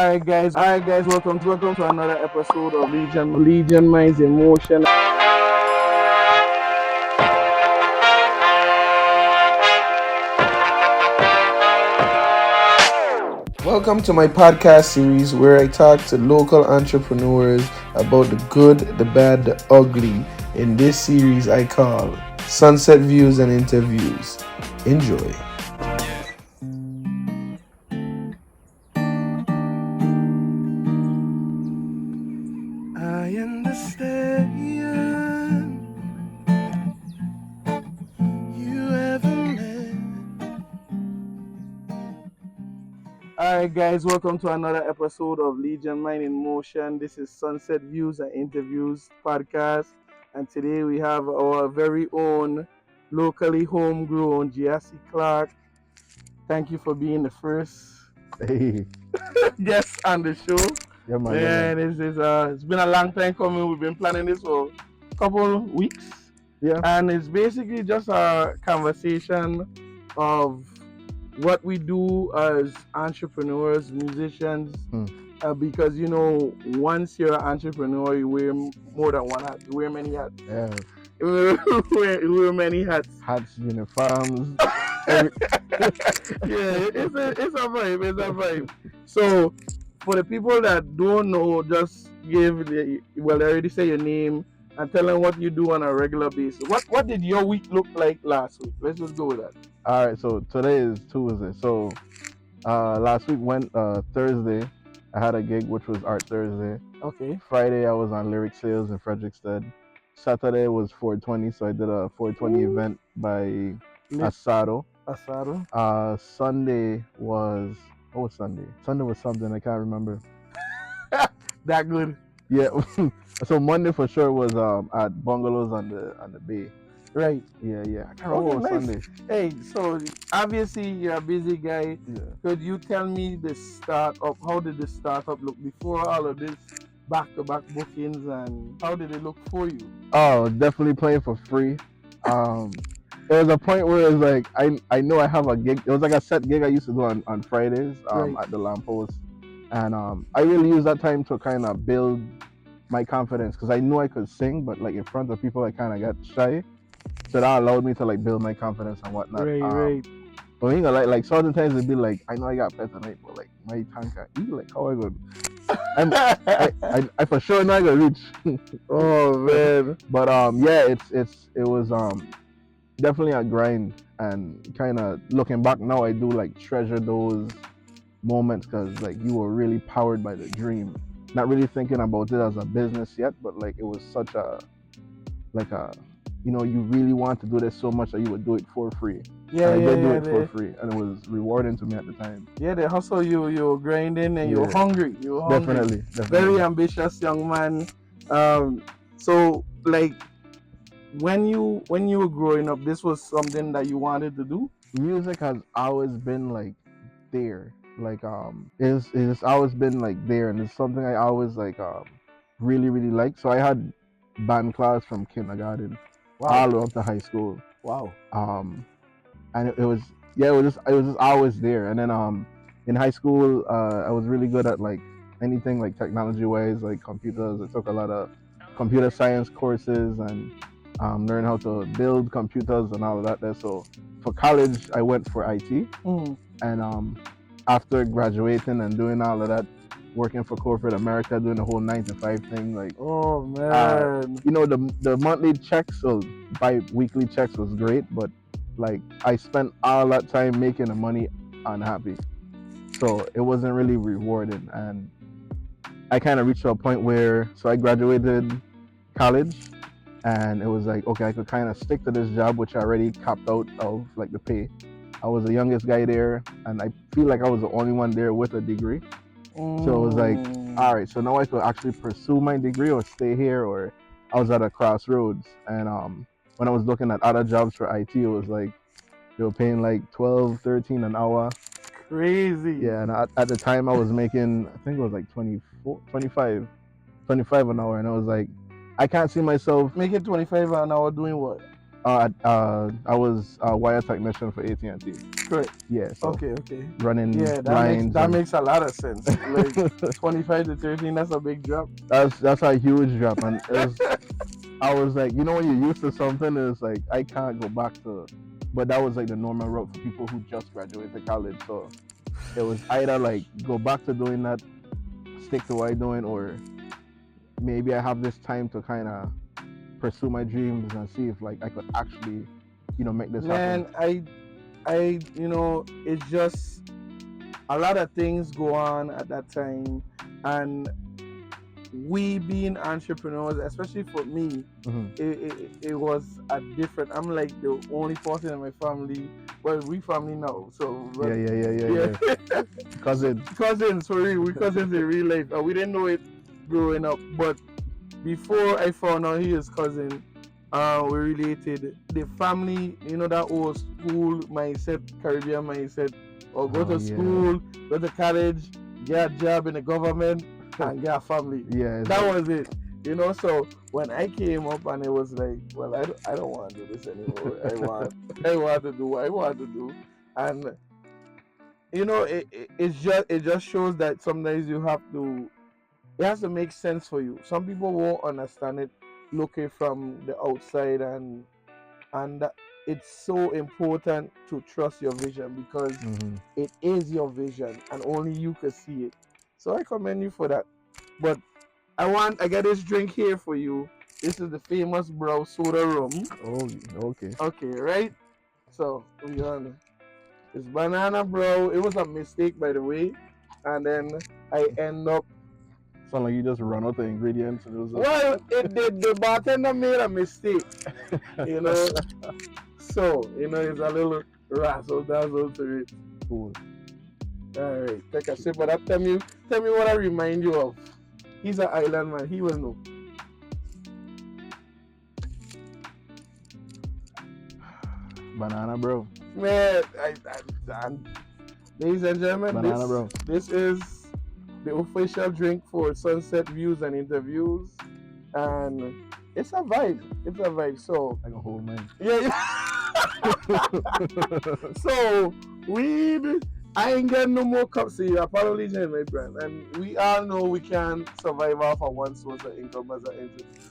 Alright guys, welcome to another episode of Legion Minds Emotion. Welcome to my podcast series where I talk to local entrepreneurs about the good, the bad, the ugly. In this series I call Sunset Views and Interviews. Enjoy. I understand you ever met. Alright guys, welcome to another episode of Legion Mind in Motion. This is Sunset Views and Interviews podcast, and today we have our very own locally homegrown Gyasi Clarke. Thank you for being the first Hey, guest on the show. yeah man, yeah Man, man. it's been a long time coming. We've been planning this for a couple weeks, Yeah. and it's basically just a conversation of what we do as entrepreneurs, musicians, Hmm. because once you're an entrepreneur, you wear more than one hat. You wear many hats. Yeah. You wear many hats. Hats, uniforms. Yeah, it's a vibe. It's a vibe. So, for the people that don't know, just they already say your name and tell them what you do on a regular basis. What did your week look like last week? Let's just go with that. All right, so today is Tuesday. So last week went Thursday. I had a gig which was Art Thursday. Okay. Friday I was on lyric sales in Frederickstead. Saturday was 420, so I did a 420 event by Asado. Sunday was what was Sunday? Sunday was something I can't remember. That good. Yeah. So Monday for sure was at Bungalows on the bay. Right. Yeah. I can't remember what was Sunday. Hey, so obviously you're a busy guy. Yeah. Could you tell me the startup? How did the startup look before all of this back-to-back bookings, and how did it look for you? Oh, definitely playing for free. There was a point where it was like I know I have a gig. It was like a set gig I used to do on Fridays Right. at the Lamppost, and I really used that time to kind of build my confidence because I knew I could sing, but like in front of people I kind of got shy. So that allowed me to like build my confidence and whatnot. Right. But you know, like certain times it'd be like, I know I got better tonight, but like my tongue can't eat. Like how I go? I for sure not gonna reach. Oh man. But yeah, it was definitely a grind, and kind of looking back now, I do like treasure those moments because like you were really powered by the dream. Not really thinking about it as a business yet, but like it was such a you really want to do this so much that you would do it for free. Yeah, and I did do it the, for free, and it was rewarding to me at the time. Yeah, the hustle, you were grinding and you're Yeah. hungry. You're hungry. Definitely. Very ambitious young man. So like when you were growing up, this was something that you wanted to do? Music has always been like there. Like it's always been like there, and it's something I always like really like. So I had band class from kindergarten all the way up to high school. Wow. And it was just always there. And then in high school I was really good at like anything like technology wise, like computers. I took a lot of computer science courses and learned how to build computers and all of that there. So for college I went for IT. And after graduating and doing all of that, working for corporate America, doing the whole 9 to 5 thing, like oh man, the monthly checks or bi-weekly checks was great, but like I spent all that time making the money unhappy, so it wasn't really rewarding. And I kind of reached a point where, so I graduated college, and it was like, okay, I could kind of stick to this job which I already capped out of like the pay. I was the youngest guy there, and I feel like I was the only one there with a degree. So it was like, all right, so now I could actually pursue my degree or stay here, or I was at a crossroads. And when I was looking at other jobs for IT, it was like they were paying like 12, 13 an hour. Crazy. Yeah, and at the time I was making, I think it was like 24, 25 an hour, and I was like, I can't see myself making 25 an hour doing what? I was a wire technician for AT&T. Correct. Yeah, so Okay, okay. running Yeah, lines that and makes a lot of sense. Like 25 to 13, that's a big drop. that's a huge drop. And it was I was like, you know, when you're used to something, it's like I can't go back to. But that was like the normal route for people who just graduated college. So it was either like go back to doing that, stick to what I'm doing, or maybe I have this time to kind of pursue my dreams and see if like I could actually, make this happen. Man, it's just a lot of things go on at that time, and we being entrepreneurs, especially for me, it was a different. I'm like the only person in my family. Well, we family now, so but, Yeah. cousins for real. We cousins in real life. We didn't know it growing up, but before I found out he is cousin, we related. The family, that old school mindset, Caribbean mindset, or go to school, go to college, get a job in the government, and get a family. Yeah, that was it. So when I came up and it was like, well, I don't want to do this anymore. I want to do what I want to do, and it just shows that sometimes it has to make sense for you. Some people won't understand it looking from the outside, and it's so important to trust your vision because it is your vision and only you can see it. So I commend you for that. But I got this drink here for you. This is the famous brow soda rum. Oh, okay. Okay, right? So we're gonna it's banana bro. It was a mistake by the way. And then I end up Sound like you just run out the ingredients and it was well, the bartender made a mistake, you know. So, it's a little razzle dazzle to it. cool. Alright, take a sip of that. Tell me what I remind you of. He's an island man, he will know. Banana, bro. Man, ladies and gentlemen, Banana, bro. This is the official drink for Sunset Views and Interviews. And it's a vibe. It's a vibe. So like a whole man. Yeah. So I ain't getting no more cups here. Apologies, my brand. And we all know we can't survive off of one source of income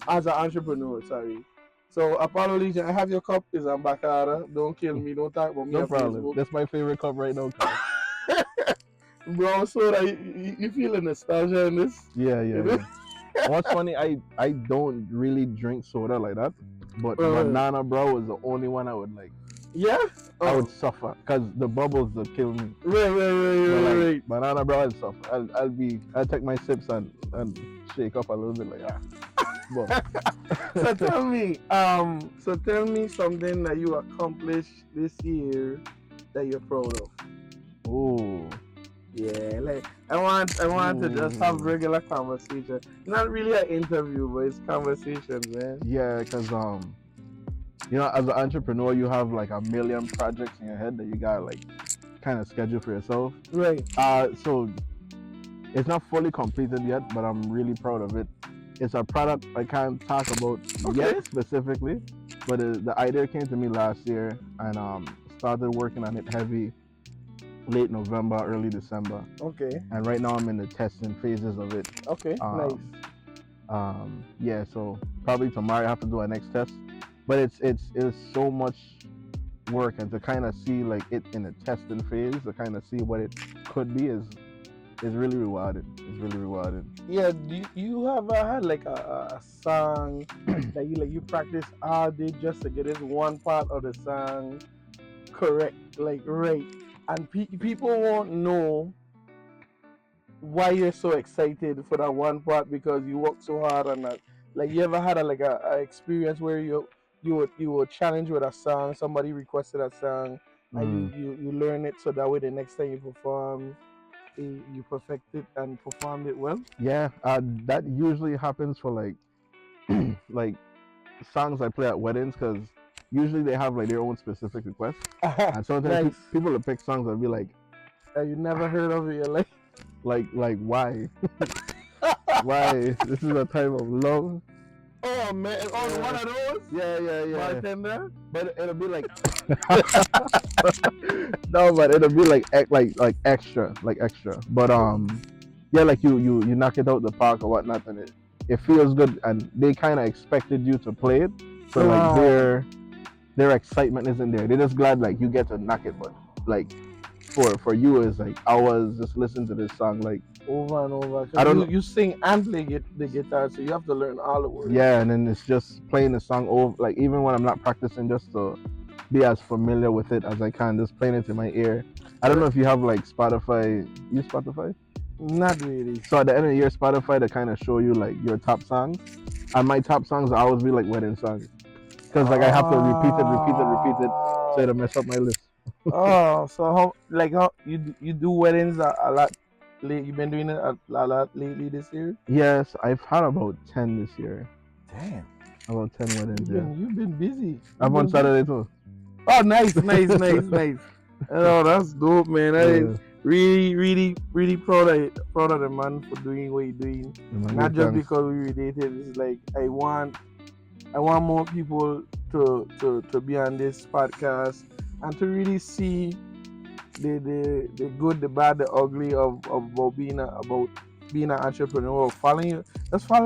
as an entrepreneur. Sorry. So apologies. I have your cup. Is Ambakara. Don't kill me. Don't talk about me. No problem. Facebook. That's my favorite cup right now. Bro, so that you feeling nostalgia in this? Yeah. What's funny, I don't really drink soda like that, but banana, bro, is the only one I would like. Yeah? I would suffer because the bubbles will kill me. Right. Banana, bro, I'd suffer. I'll take my sips and shake up a little bit like that. So tell me something that you accomplished this year that you're proud of. Oh. Yeah, like I want to just have regular conversation. Not really an interview, but it's conversations, man. Yeah, because as an entrepreneur, you have like a million projects in your head that you got like kind of schedule for yourself. Right. So it's not fully completed yet, but I'm really proud of it. It's a product I can't talk about yet specifically, but the idea came to me last year, and started working on it heavy late November, early December. Okay. And right now I'm in the testing phases of it. Okay. Nice. Yeah, so probably tomorrow I have to do a next test. But it's so much work, and to kind of see like it in the testing phase, to kind of see what it could be is really rewarding. It's really rewarding. Yeah, you have had like a song that you practice all day just to get this one part of the song correct, like right, and people won't know why you're so excited for that one part because you work so hard on that. Like, you ever had a experience where you were challenged with a song, somebody requested a song, and you learn it so that way the next time you perform, you perfect it and performed it well? Yeah, that usually happens for like like songs I play at weddings, because usually they have like their own specific requests. And sometimes people will pick songs and be like, you never heard of it in your life. Like why? Why? This is a time of love. Oh man, on one of those Yeah. bartender. But it'll be like no, but it'll be like extra. But yeah, like you knock it out the park or whatnot, and it feels good, and they kind of expected you to play it, so like Right. their excitement isn't there. They're just glad like you get to knock it, but like for you is like I was just listening to this song like Over and over, I because don't you know. you sing and play the guitar, so you have to learn all the words. Yeah, and then it's just playing the song over, like even when I'm not practicing, just to be as familiar with it as I can, just playing it in my ear. I don't know if you have like Spotify. Use Spotify. Not really. So at the end of the year, Spotify to kind of show you like your top songs, and my top songs always be like wedding songs, because like I have to repeat it, so it'll Oh, mess up my list. oh, so how you do weddings a lot? Late, you've been doing it a lot lately this year. Yes, I've had about 10 this year. Damn, About 10 weddings. Yeah, you've been busy. I've You've on been busy. Saturday too. Oh, nice. Oh, that's dope, man. That is Yeah, really proud of the man for doing what he's doing. man, Not give just thanks. because we related. It's like I want more people to be on this podcast and to really see the good, the bad, the ugly of about being an entrepreneur. Following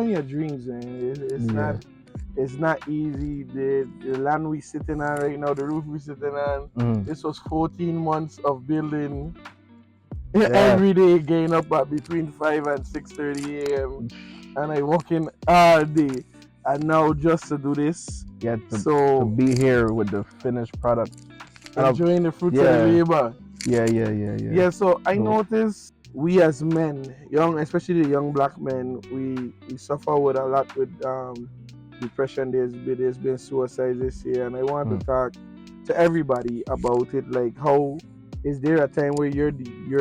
your dreams, man. Yeah. It's not easy. The land we sitting on right now, the roof we sitting on. Mm. This was 14 months of building. Yeah. Every day getting up at between 5 and 6:30 a.m. and I working all day. And now just to do this. Yeah, to So be here with the finished product. And enjoying the fruits of the yeah, labor. yeah. Yeah, so I So noticed we as men, young, especially the young black men, we suffer with a lot with depression. There's been suicide this year, and I want to mm, talk to everybody about it. Like, how is there a time where you're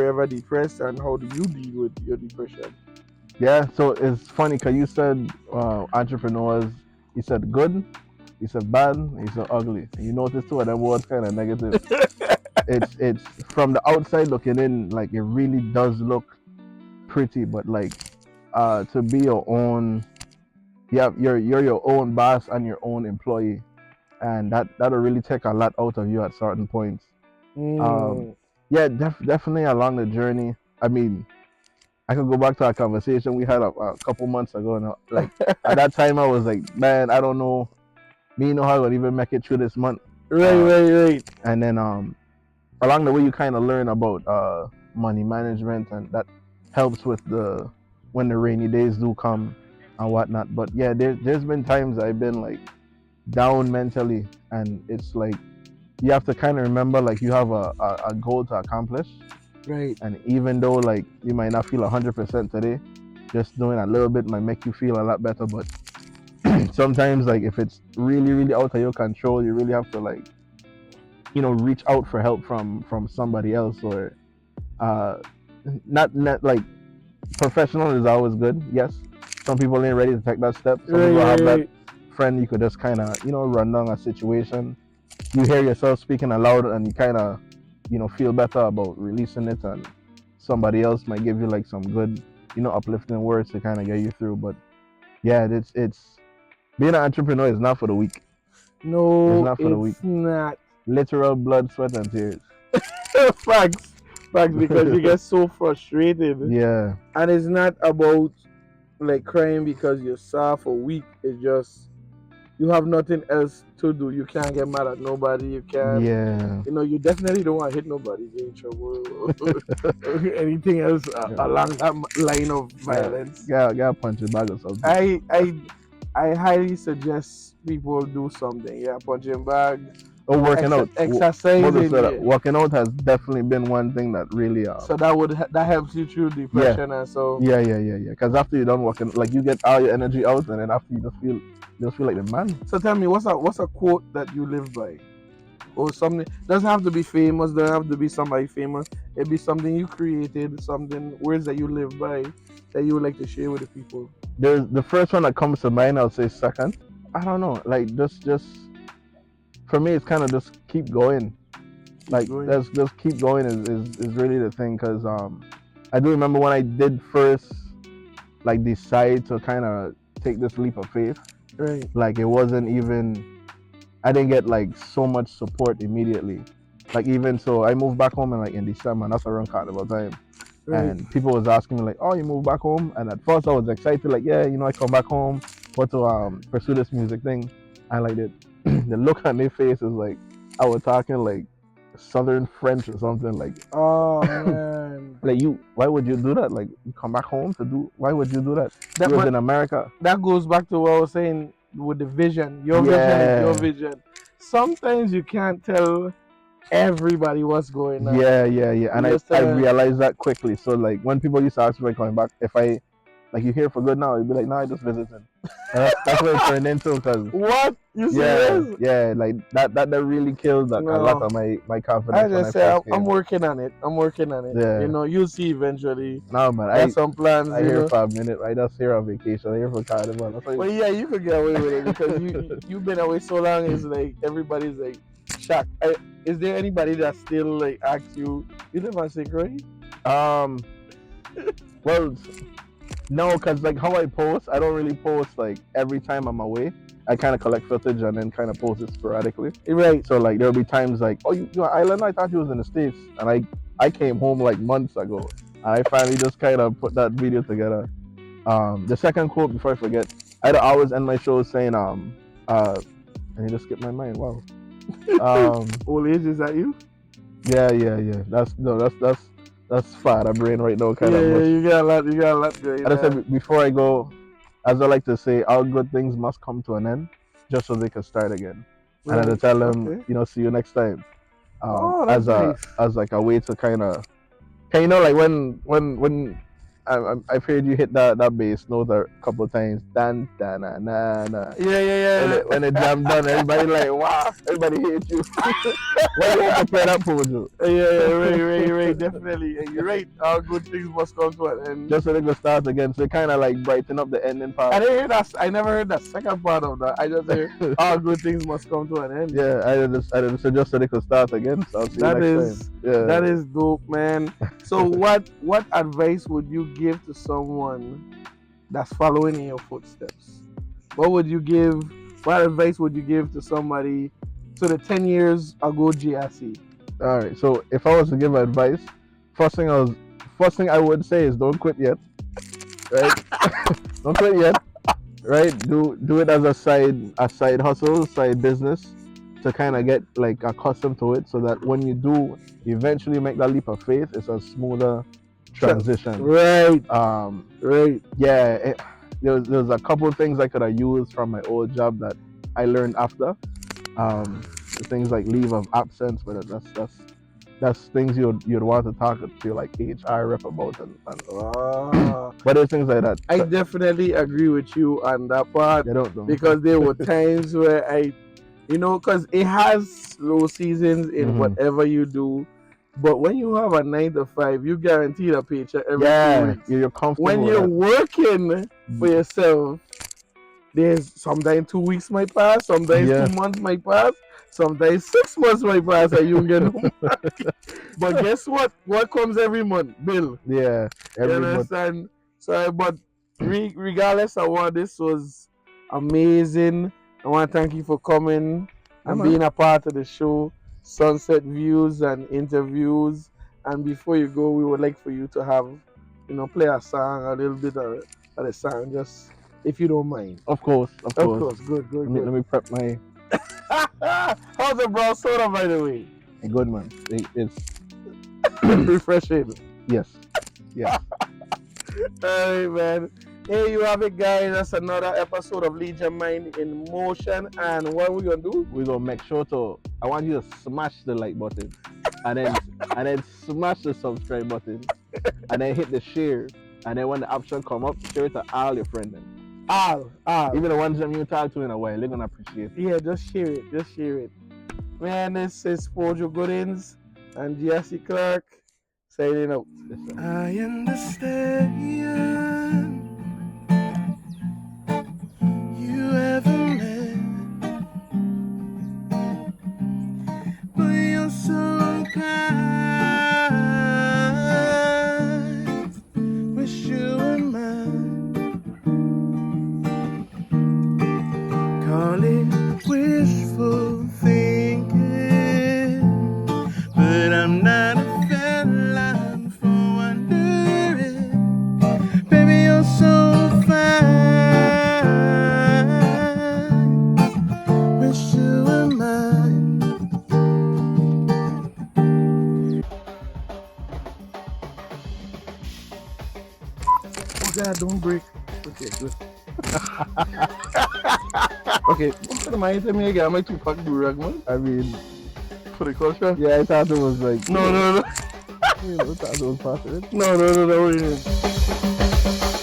ever depressed, and how do you deal with your depression? yeah, so it's funny because you said entrepreneurs. You said good, you said bad, you said ugly. And you notice two of them words kind of negative. It's from the outside looking in, like it really does look pretty, but like to be your own, yeah, you're your own boss and your own employee, and that'll really take a lot out of you at certain points. Um, Mm, yeah, definitely along the journey. I mean, I could go back to our conversation we had a couple months ago. Now, like at that time, I was like, man, I don't know, me know how I would even make it through this month. right, Uh, right, right. and then along the way, you kind of learn about money management, and that helps with the when the rainy days do come and whatnot. But yeah, there's been times I've been like down mentally, and it's like you have to kind of remember like you have a goal to accomplish, Right. and even though like you might not feel 100% today, just doing a little bit might make you feel a lot better. But sometimes like if it's really out of your control, you really have to like reach out for help from somebody else, or uh not like professional is always good. Yes, some people ain't ready to take that step. Some Right, people have right, that right. friend you could just kind of run down a situation. You hear yourself speaking aloud, and you kind of feel better about releasing it, and somebody else might give you like some good uplifting words to kind of get you through. But yeah, it's being an entrepreneur is not for the weak. It's No, not for the weak. it's not. Literal blood, sweat, and tears. facts, facts, because you get so frustrated, Yeah, and it's not about like crying because you're soft or weak. It's just you have nothing else to do. You can't get mad at nobody. You can't. yeah, You definitely don't want to hit nobody, get in trouble, or anything else yeah. along that line of Yeah, violence. gotta punch a bag or something. I I I highly suggest people do something. Yeah, punching bag, Oh, working out. Mother exercising. said that Yeah, working out has definitely been one thing that really so that helps you through yeah, depression, and so. yeah. Because after you're done working, like you get all your energy out, and then after you just feel like the man. So tell me, what's a quote that you live by, or something? Doesn't have to be famous. Doesn't have to be somebody famous. It be something you created, something words that you live by that you would like to share with the people. There's the first one that comes to mind. I'll say second. I don't know. Like just for me, it's kind of just keep going. Keep Like going. that's just keep going is really the thing. Cause I do remember when I did first like decide to kind of take this leap of faith. Right. Like it wasn't even. I didn't get like so much support immediately. Like even so, I moved back home in December, and that's around carnival time. Right. And people was asking me like, "Oh, you moved back home?" And at first I was excited, like, "Yeah, I come back home for to pursue this music thing." And like the look on their face is like I was talking like Southern French or something. Oh man. Like you, why would you do that? Like you come back home to do? Why would you do that? That You was but in America. that goes back to what I was saying with the vision. Your vision is your Yeah, vision. Sometimes you can't tell everybody what's going on. yeah. And You just I tell them, realized that quickly. So like when people used to ask me like coming back, if I like you here for good now, you'd be like, "No, I just visiting." And that's what it turned into because what? You yeah, serious? yeah, like that really killed like a lot No. of my I confidence when I just say first I'm came. working on it. I'm working on it. You Yeah, know, you'll see eventually. no man, Got some plans, I you here know. for a minute. I just here on vacation. I here for carnival. That's why. But yeah, you could get away with it because you've been away so long. It's like everybody's like shocked. Is there anybody that still like asks you? You live on St. Croix? Um, well, no, cause like how I post, I don't really post like every time I'm away. I kind of collect footage and then kind of post it sporadically. Right. So like there'll be times like, oh, you're an island? I thought you was in the States, and I came home like months ago. And I finally just kind of put that video together. The second quote before I forget, I always end my shows saying I need to skip my mind. Wow. Old age, is that you? Yeah. That's no, that's fat. My brain right now kind Yeah, of yeah, mush. you got a lot. You got a lot going I just on. said before I go, as I like to say, all good things must come to an end, just so they can start again. And I had to Right. tell them, Okay. See you next time. Oh, that's As nice. like a way to kind of, like when I've heard you hit that bass note a couple of times, dan dan na na na. Yeah, yeah, When it jam done, everybody like wow, everybody hates you. Why you want to play that for you? yeah, right, definitely. And you're right. All good things must come to an end. Just so they can start again. So it kind of like brighten up the ending I part. didn't hear that. I never heard that second part of that. I just hear all good things must come to an end. Yeah, I just suggest so they can start again. So I'll see you That next time. is Yeah. that is dope, man. So what advice would you give to someone that's following in your footsteps? What would you give? What advice would you give to somebody to the 10 years ago Gyasi? All right. So if I was to give advice, first thing first thing I would say is don't quit yet. Right? Don't quit yet. Right? Do it as a side hustle, side business, to kind of get like accustomed to it, so that when you do eventually make that leap of faith, it's a smoother transition. Right, Um, right. yeah, there's a couple of things I could have used from my old job that I learned after. Things like leave of absence, but that's things you'd want to talk to your like HR rep about and Ah, but there's things like that. I definitely agree with you on that part They don't know. because there were times where because it has slow seasons in Mhm. whatever you do. But when you have a 9 to 5, you guaranteed a paycheck every two Yeah, weeks. you're When comfortable with you're that. working for yourself, there's sometimes 2 weeks might pass, sometimes Yeah, 2 months might pass, sometimes 6 months might pass, and you don't get no money. But guess what? What comes every month? Bill. yeah. You Every month. understand? So, but regardless of what, this was amazing. I want to thank you for coming Yeah, and man. being a part of the show, Sunset Views and Interviews. And before you go, we would like for you to have, play a song, a little bit of the song, just if you don't mind. Of course, of Of course. course, good, Let good, me good. let me prep my How's the brown soda, by the way? good man. It's Refreshing. yes, yes. Hey man. Hey, you have it, guys. That's another episode of Legion Mind in Motion. And what we gonna do? We're gonna make sure to. I want you to smash the like button, and then smash the subscribe button, and then hit the share, and then when the option come up, share it to all your friends. All. Even the ones that you talk to in a while, they're gonna appreciate it. Yeah, just share it. Just share it. Man, this is Pollo Goodings and Gyasi Clarke signing out. Listen. I understand you haven't met, but you're so kind. Wish you were mine. God, don't break. Okay, good. Okay, what's the mind to me again? My Tupac Durag, man. I mean, For the culture? yeah, I thought it was like, No, no, no. I thought it was possible. No, no, no, no.